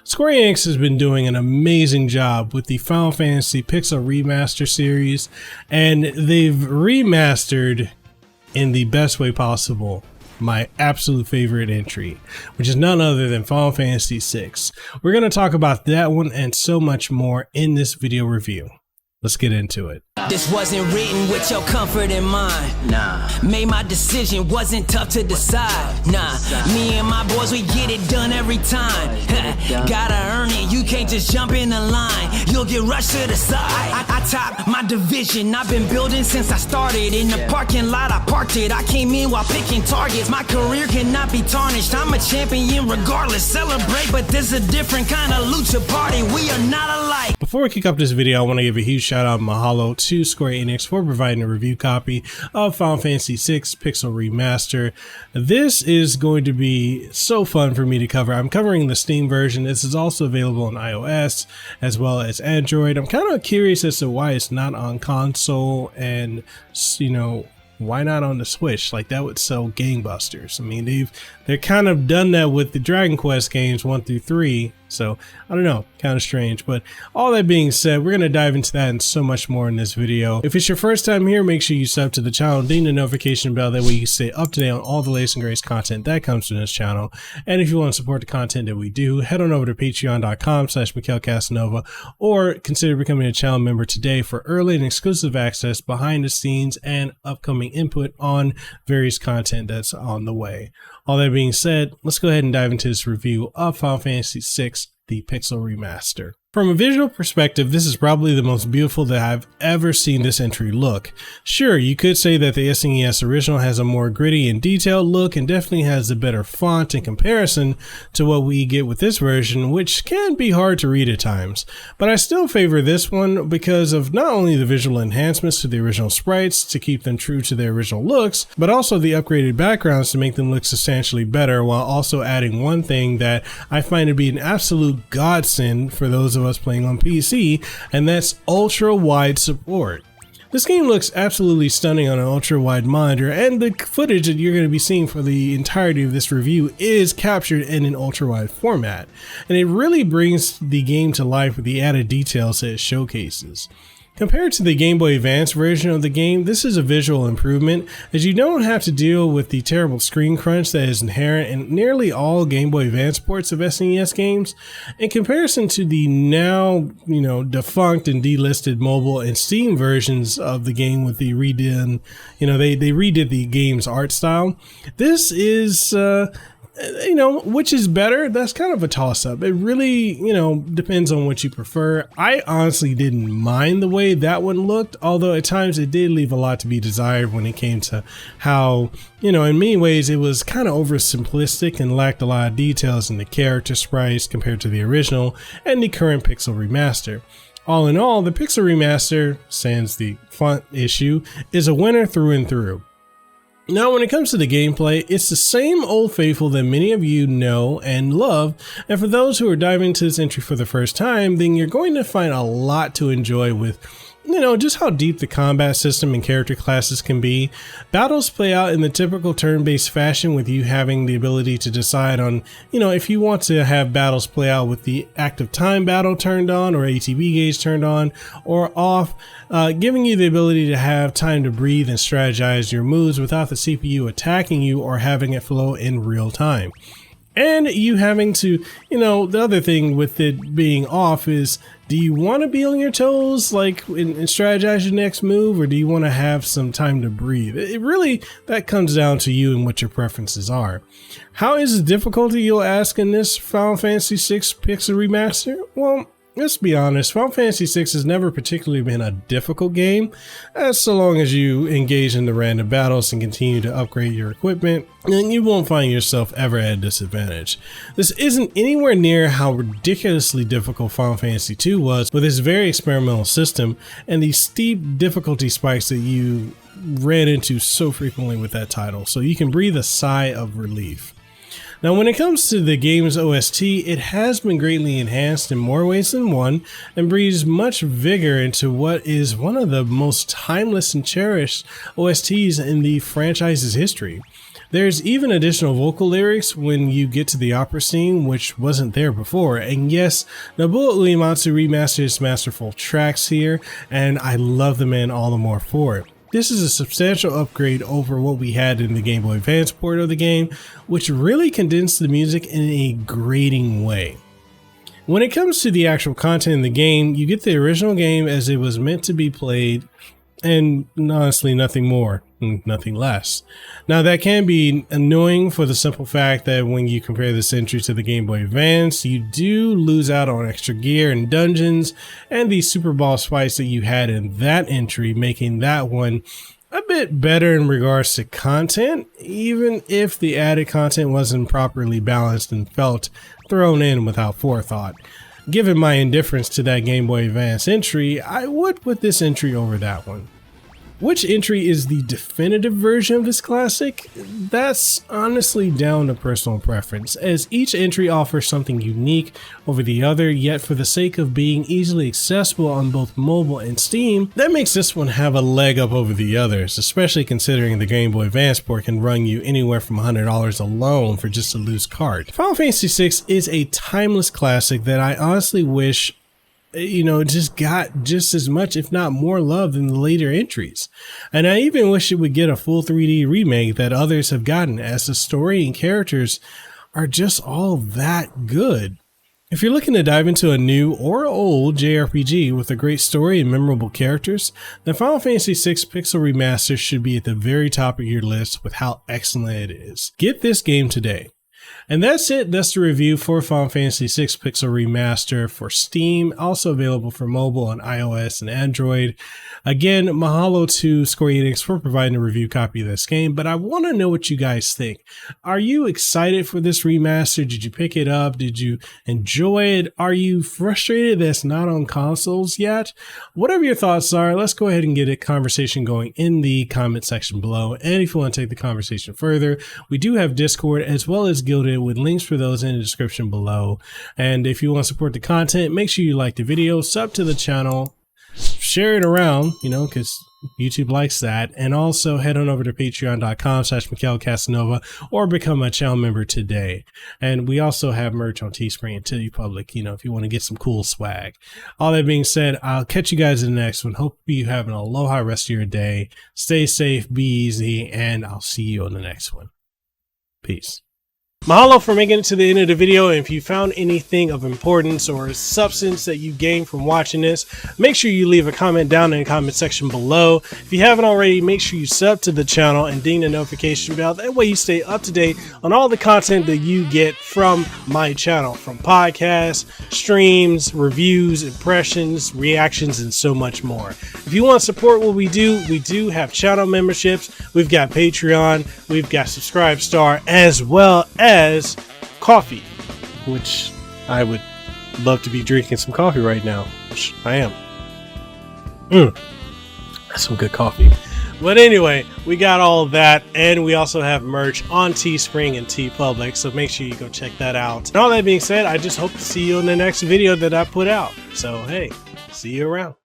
Square-Enix has been doing an amazing job with the Final Fantasy Pixel Remaster series, and they've remastered in the best way possible my absolute favorite entry, which is none other than Final Fantasy VI. We're going to talk about that one and so much more in this video review. Let's get into it. This wasn't written with your comfort in mind. Nah. Made my decision, wasn't tough to decide. Nah. Me and my boys, we get it done every time. Gotta earn it, you can't just jump in the line. You'll get rushed to the side. I top my division, I've been building since I started. In the parking lot, I parked it. I came in while picking targets. My career cannot be tarnished. I'm a champion regardless. Celebrate, but this a different kind of lucha party. We are not alike. Before we kick up this video, I want to give a huge shout out Mahalo to Square-Enix for providing a review copy of Final Fantasy VI Pixel Remaster. This is going to be so fun for me to cover. I'm covering the Steam version. This is also available on iOS as well as Android. I'm kind of curious as to why it's not on console and, you know, why not on the Switch? Like, that would sell gangbusters. I mean, they're kind of done that with the Dragon Quest games 1 through 3. So I don't know, kind of strange. But all that being said, we're going to dive into that and so much more in this video. If it's your first time here, make sure you sub to the channel, ding the notification bell. That way you can stay up to date on all the latest and greatest content that comes from this channel. And if you want to support the content that we do, head on over to patreon.com/MikhailCasanova or consider becoming a channel member today for early and exclusive access, behind the scenes, and upcoming input on various content that's on the way. All that being said, let's go ahead and dive into this review of Final Fantasy VI, the Pixel Remaster. From a visual perspective, this is probably the most beautiful that I've ever seen this entry look. Sure, you could say that the SNES original has a more gritty and detailed look and definitely has a better font in comparison to what we get with this version, which can be hard to read at times. But I still favor this one because of not only the visual enhancements to the original sprites to keep them true to their original looks, but also the upgraded backgrounds to make them look substantially better, while also adding one thing that I find to be an absolute godsend for those of us playing on PC, and that's ultra wide support. This game looks absolutely stunning on an ultra wide monitor, and the footage that you're going to be seeing for the entirety of this review is captured in an ultra wide format, and it really brings the game to life with the added details that it showcases. Compared to the Game Boy Advance version of the game, this is a visual improvement, as you don't have to deal with the terrible screen crunch that is inherent in nearly all Game Boy Advance ports of SNES games. In comparison to the now, defunct and delisted mobile and Steam versions of the game with the redone, they redid the game's art style. This is, which is better? That's kind of a toss-up. It really, depends on what you prefer. I honestly didn't mind the way that one looked, although at times it did leave a lot to be desired when it came to how, in many ways it was kind of oversimplistic and lacked a lot of details in the character sprites compared to the original and the current Pixel Remaster. All in all, the Pixel Remaster, sans the font issue, is a winner through and through. Now, when it comes to the gameplay, it's the same old faithful that many of you know and love, and for those who are diving into this entry for the first time, then you're going to find a lot to enjoy with, just how deep the combat system and character classes can be. Battles play out in the typical turn-based fashion, with you having the ability to decide on, if you want to have battles play out with the active time battle turned on or ATB gauge turned on or off, giving you the ability to have time to breathe and strategize your moves without the CPU attacking you or having it flow in real time. And you having to, the other thing with it being off is, do you want to be on your toes, like, and strategize your next move, or do you want to have some time to breathe? It really, that comes down to you and what your preferences are. How is the difficulty, you'll ask, in this Final Fantasy VI Pixel Remaster? Well, let's be honest, Final Fantasy VI has never particularly been a difficult game, so long as you engage in the random battles and continue to upgrade your equipment, then you won't find yourself ever at a disadvantage. This isn't anywhere near how ridiculously difficult Final Fantasy II was with its very experimental system and the steep difficulty spikes that you ran into so frequently with that title, so you can breathe a sigh of relief. Now, when it comes to the game's OST, it has been greatly enhanced in more ways than one and breathes much vigor into what is one of the most timeless and cherished OSTs in the franchise's history. There's even additional vocal lyrics when you get to the opera scene, which wasn't there before. And yes, Nobuo Uematsu remastered his masterful tracks here, and I love the man all the more for it. This is a substantial upgrade over what we had in the Game Boy Advance port of the game, which really condensed the music in a grating way. When it comes to the actual content in the game, you get the original game as it was meant to be played, and honestly nothing more, nothing less. Now that can be annoying for the simple fact that when you compare this entry to the Game Boy Advance, you do lose out on extra gear and dungeons and the super boss fights that you had in that entry, making that one a bit better in regards to content, even if the added content wasn't properly balanced and felt thrown in without forethought. Given my indifference to that Game Boy Advance entry, I would put this entry over that one. Which entry is the definitive version of this classic? That's honestly down to personal preference, as each entry offers something unique over the other, yet for the sake of being easily accessible on both mobile and Steam, that makes this one have a leg up over the others, especially considering the Game Boy Advance port can run you anywhere from $100 alone for just a loose cart. Final Fantasy VI is a timeless classic that I honestly wish just got just as much, if not more, love than the later entries. And I even wish it would get a full 3D remake that others have gotten, as the story and characters are just all that good. If you're looking to dive into a new or old JRPG with a great story and memorable characters, then Final Fantasy VI Pixel Remaster should be at the very top of your list with how excellent it is. Get this game today. And that's it. That's the review for Final Fantasy VI Pixel Remaster for Steam, also available for mobile on iOS and Android. Again, mahalo to Square-Enix for providing a review copy of this game, but I want to know what you guys think. Are you excited for this remaster? Did you pick it up? Did you enjoy it? Are you frustrated that it's not on consoles yet? Whatever your thoughts are, let's go ahead and get a conversation going in the comment section below. And if you want to take the conversation further, we do have Discord as well as Guilded, with links for those in the description below. And if you want to support the content, make sure you like the video, sub to the channel, share it around, because YouTube likes that, and also head on over to patreon.com/MikhailCasanova or become a channel member today. And we also have merch on Teespring and TeePublic, if you want to get some cool swag. All that being said, I'll catch you guys in the next one. Hope you have an aloha rest of your day. Stay safe, be easy, and I'll see you on the next one. Peace. Mahalo for making it to the end of the video, and if you found anything of importance or substance that you gained from watching this, make sure you leave a comment down in the comment section below. If you haven't already, make sure you sub to the channel and ding the notification bell. That way you stay up to date on all the content that you get from my channel, from podcasts, streams, reviews, impressions, reactions, and so much more. If you want to support what we do have channel memberships, we've got Patreon, we've got Subscribestar, as well as coffee, which I would love to be drinking some coffee right now, which I am. That's some good coffee. But anyway, we got all of that, and we also have merch on Teespring and TeePublic, so make sure you go check that out. And all that being said, I just hope to see you in the next video that I put out. So hey, see you around.